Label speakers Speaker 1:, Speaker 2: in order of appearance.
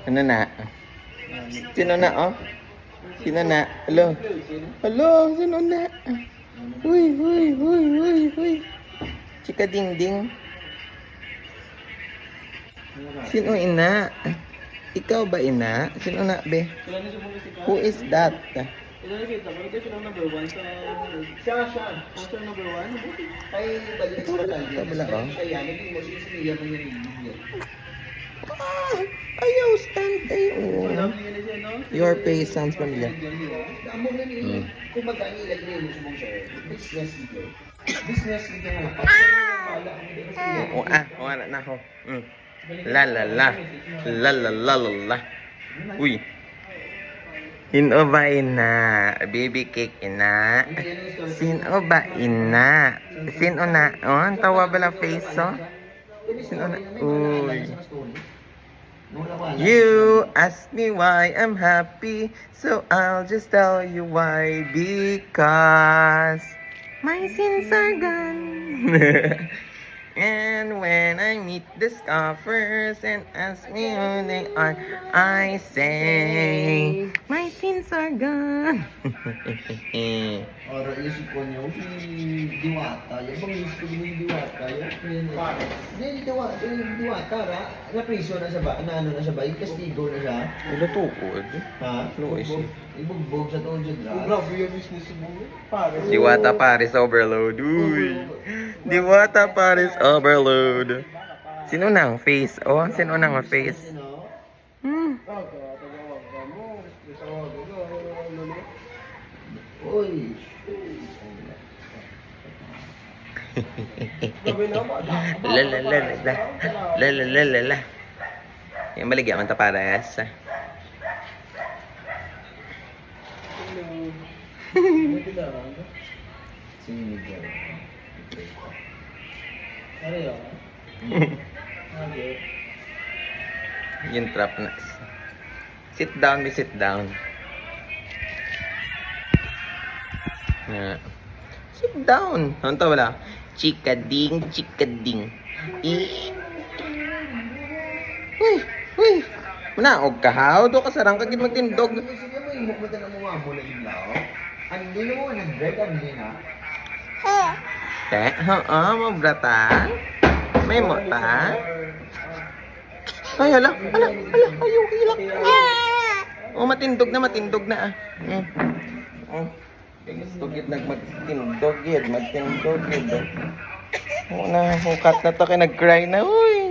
Speaker 1: Ano na? Sino na, oh? Sino na? Hello? Hello? Sino na? Uy, uy, uy, uy, uy. Chika ding ding. Sino ina? Ikaw ba ina? Sino na, be? Who is that? Ah, ayaw, stand tayo. Your face sounds familiar. Wala na ako. La la la. La la la la la. Uy. Sino ba ina? Baby cake ina? Sino ba ina? Sino na? Oh, ang tawa ba lang face, oh? Sino na? Uy. You ask me why I'm happy, so I'll just tell you why. Because my sins are gone. And when I meet the scoffers and ask me who they are, I say, my sins are gone.
Speaker 2: Ora, isip ko niyo, si Diwata, yung bang isip ko yung Diwata, yung Diwata, na priso na sa ba, na ano na sa ba, yung castigo na siya.
Speaker 1: Ilo tukod.
Speaker 2: Ha? Ibugbog sa tuod dyan, ha?
Speaker 3: Grabe yung business mo. Pare.
Speaker 1: Diwata Paris overload. Uy. Diwata Paris overload. Sino nang face? Oh, sino nang face?
Speaker 2: Uy.
Speaker 1: La la la la la. La la la la la. Yung baligyan man ta Paris.
Speaker 2: Sino Miguel?
Speaker 3: Ano yun?
Speaker 1: Yung trap na. Sit down, me sit down. Sit down. Ano to wala? Chikading, chikading. Uy, uy. Manaog ka how? Do ka sarang kagid magtindog.
Speaker 2: Sige mo, imok mo na mga mula yung lao. Andi na mo, nag-break, andi na.
Speaker 1: Mabratan. May mota. Ay, hala, ayaw, hilak. Oh, matindog na. Oh. Gusto gid magtindog gid. Oh na, hukat na to kay nag-cry na. Uy.